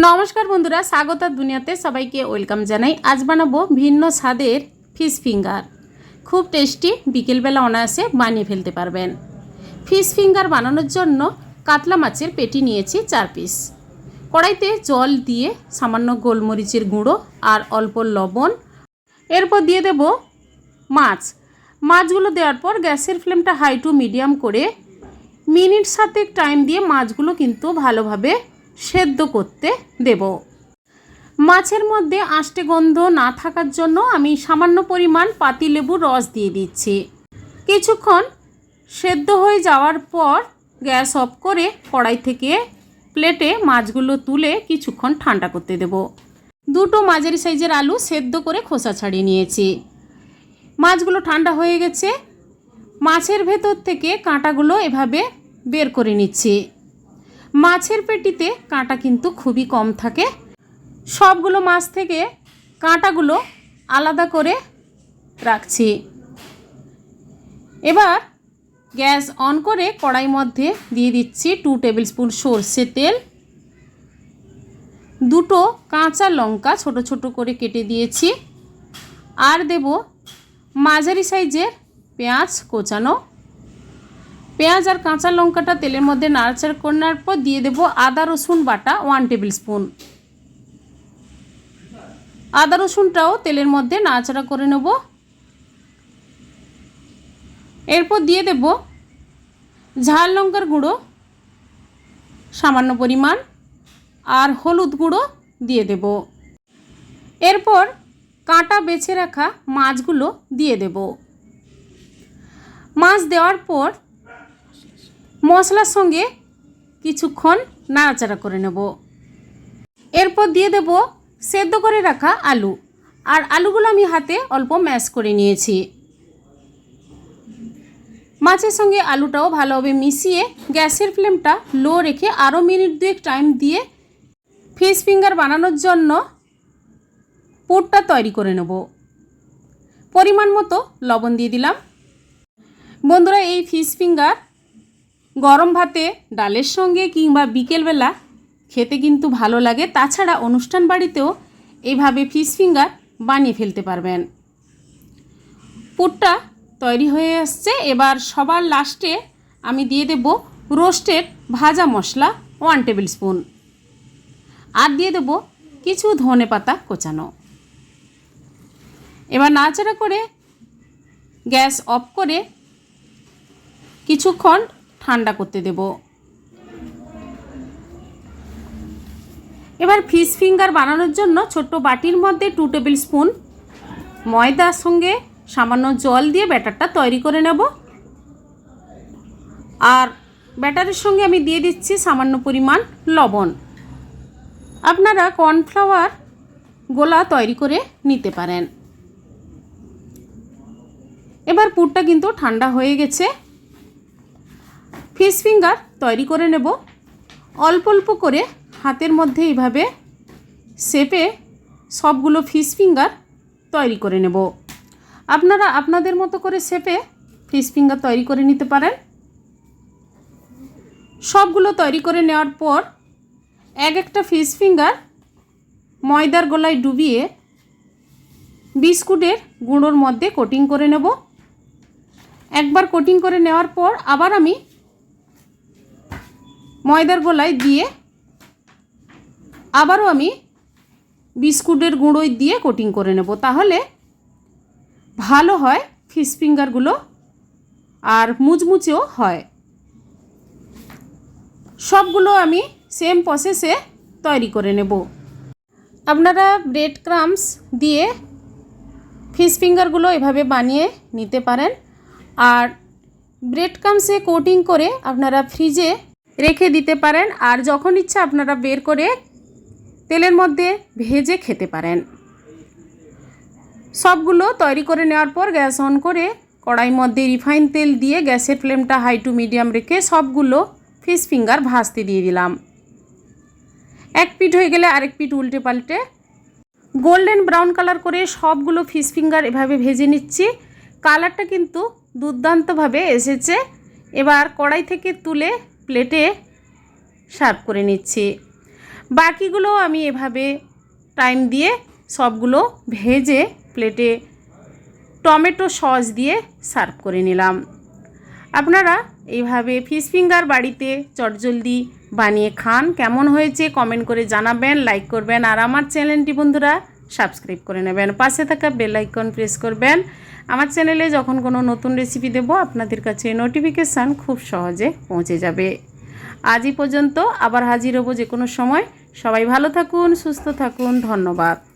নমস্কার বন্ধুরা, স্বাগতার দুনিয়াতে সবাইকে ওয়েলকাম জানাই। আজ বানাবো ভিন্ন স্বাদের ফিশ ফিঙ্গার। খুব টেস্টি, বিকেলবেলা অনায়াসে বানিয়ে ফেলতে পারবেন। ফিশ ফিঙ্গার বানানোর জন্য কাতলা মাছের পেটি নিয়েছি 4 পিস। কড়াইতে জল দিয়ে সামান্য গোলমরিচের গুঁড়ো আর অল্প লবণ, এরপর দিয়ে দেব মাছগুলো দেওয়ার পর গ্যাসের ফ্লেমটা হাই টু মিডিয়াম করে মিনিট 7 টাইম দিয়ে মাছগুলো কিন্তু ভালোভাবে সেদ্ধ করতে দেব। মাছের মধ্যে আষ্টে গন্ধ না থাকার জন্য আমি সামান্য পরিমাণ পাতিলেবুর রস দিয়ে দিচ্ছি। কিছুক্ষণ সেদ্ধ হয়ে যাওয়ার পর গ্যাস অফ করে কড়াই থেকে প্লেটে মাছগুলো তুলে কিছুক্ষণ ঠান্ডা করতে দেব। দুটো মাঝারি সাইজের আলু সেদ্ধ করে খোসা ছাড়িয়ে নিয়েছি। মাছগুলো ঠান্ডা হয়ে গেছে। মাছের ভেতর থেকে কাঁটাগুলো এভাবে বের করে নিচ্ছি। মাছের পেটিতে কাঁটা কিন্তু খুবই কম থাকে। সবগুলো মাছ থেকে কাঁটাগুলো আলাদা করে রাখছি। এবার গ্যাস অন করে কড়াই মধ্যে দিয়ে দিচ্ছি 2 টেবিল স্পুন সর্ষে তেল, দুটো কাঁচা লঙ্কা ছোট ছোট করে কেটে দিয়েছি, আর দেব মাঝারি সাইজের পেঁয়াজ কোচানো। পেঁয়াজ আর কাঁচা লঙ্কাটা তেলের মধ্যে নাড়াচাড়া করার পর দিয়ে দেব আদা রসুন বাটা 1 টেবিল স্পুন। আদা রসুনটাও তেলের মধ্যে নাড়াচাড়া করে নেব। এরপর দিয়ে দেব ঝাল লঙ্কার গুঁড়ো সামান্য পরিমাণ আর হলুদ গুঁড়ো দিয়ে দেব। এরপর কাঁটা বেছে রাখা মাছগুলো দিয়ে দেব। মাছ দেওয়ার পর মশলার সঙ্গে কিছুক্ষণ নাড়াচাড়া করে নেব। এরপর দিয়ে দেব সেদ্ধ করে রাখা আলু, আর আলুগুলো আমি হাতে অল্প ম্যাশ করে নিয়েছি। মাছের সঙ্গে আলুটাও ভালোভাবে মিশিয়ে গ্যাসের ফ্লেমটা লো রেখে আরও মিনিট 2 টাইম দিয়ে ফিশ ফিঙ্গার বানানোর জন্য পুরটা তৈরি করে নেব। পরিমাণ মতো লবণ দিয়ে দিলাম। বন্ধুরা, এই ফিশ ফিঙ্গার গরম ভাতে, ডালের সঙ্গে কিংবা বিকেলবেলা খেতে কিন্তু ভালো লাগে। তাছাড়া অনুষ্ঠান বাড়িতেও এইভাবে ফিশ ফিঙ্গার বানিয়ে ফেলতে পারবেন। পুরটা তৈরি হয়ে আসছে। এবার সবার লাস্টে আমি দিয়ে দেব রোস্টেড ভাজা মশলা 1 টেবিল স্পুন, আর দিয়ে দেব কিছু ধনেপাতা কোচানো। এবার নাড়াচাড়া করে গ্যাস অফ করে কিছুক্ষণ ঠান্ডা করতে দেব। এবার ফিশ ফিঙ্গার বানানোর জন্য ছোট্ট বাটির মধ্যে 2 টেবিল স্পুন ময়দার সঙ্গে সামান্য জল দিয়ে ব্যাটারটা তৈরি করে নেব। আর ব্যাটারের সঙ্গে আমি দিয়ে দিচ্ছি সামান্য পরিমাণ লবণ। আপনারা কর্নফ্লাওয়ার গোলা তৈরি করে নিতে পারেন। এবার পুরটা কিন্তু ঠান্ডা হয়ে গেছে। ফিশ ফিঙ্গার তৈরি করে নেব। অল্প অল্প করে হাতের মধ্যে এইভাবে শেপে সবগুলো ফিশ ফিঙ্গার তৈরি করে নেব। আপনারা আপনাদের মতো করে শেপে ফিশ ফিঙ্গার তৈরি করে নিতে পারেন। সবগুলো তৈরি করে নেওয়ার পর এক একটা ফিশ ফিঙ্গার ময়দার গোলায় ডুবিয়ে বিস্কুটের গুঁড়োর মধ্যে কোটিং করে নেব। একবার কোটিং করে নেওয়ার পর আবার আমি ময়দার গোলায় দিয়ে আবারও আমি বিস্কুটের গুঁড়োয় দিয়ে কোটিং করে নেব। তাহলে ভালো হয় ফিশ ফিঙ্গারগুলো, আর মুচমুচেও হয়। সবগুলো আমি সেম প্রসেসে তৈরি করে নেব। আপনারা ব্রেড ক্রাম্বস দিয়ে ফিশ ফিঙ্গারগুলো এভাবে বানিয়ে নিতে পারেন। আর ব্রেড ক্রাম্বসে কোটিং করে আপনারা ফ্রিজে রেখে দিতে পারেন, আর যখন ইচ্ছা আপনারা বের করে তেলের মধ্যে ভেজে খেতে পারেন। সবগুলো তৈরি করে নেওয়ার পর গ্যাস অন করে কড়াই মধ্যে রিফাইন তেল দিয়ে গ্যাসের ফ্লেমটা হাই টু মিডিয়াম রেখে সবগুলো ফিশ ফিঙ্গার ভাজতে দিয়ে দিলাম। এক পিঠ হয়ে গেলে আরেক পিঠ উল্টে পাল্টে গোল্ডেন ব্রাউন কালার করে সবগুলো ফিশ ফিঙ্গার এভাবে ভেজে নিচ্ছি। কালারটা কিন্তু দুর্দান্তভাবে এসেছে। এবার কড়াই থেকে তুলে প্লেটে সার্ভ করে নিচ্ছি। বাকিগুলো আমি এভাবে টাইম দিয়ে সবগুলো ভেজে প্লেটে টমেটো সস দিয়ে সার্ভ করে নিলাম। আপনারা এইভাবে ফিশ ফিঙ্গার বাড়িতে চটজলদি বানিয়ে খান। কেমন হয়েছে কমেন্ট করে জানাবেন, লাইক করবেন, আর আমার চ্যানেলটি বন্ধুরা সাবস্ক্রাইব করে নেবেন। পাশে থাকা বেল আইকন প্রেস করবেন। আমার চ্যানেলে যখন কোনো নতুন রেসিপি দেব আপনাদের কাছে নোটিফিকেশান খুব সহজে পৌঁছে যাবে। আজ এই পর্যন্ত, আবার হাজির হব যে কোনো সময়। সবাই ভালো থাকুন, সুস্থ থাকুন, ধন্যবাদ।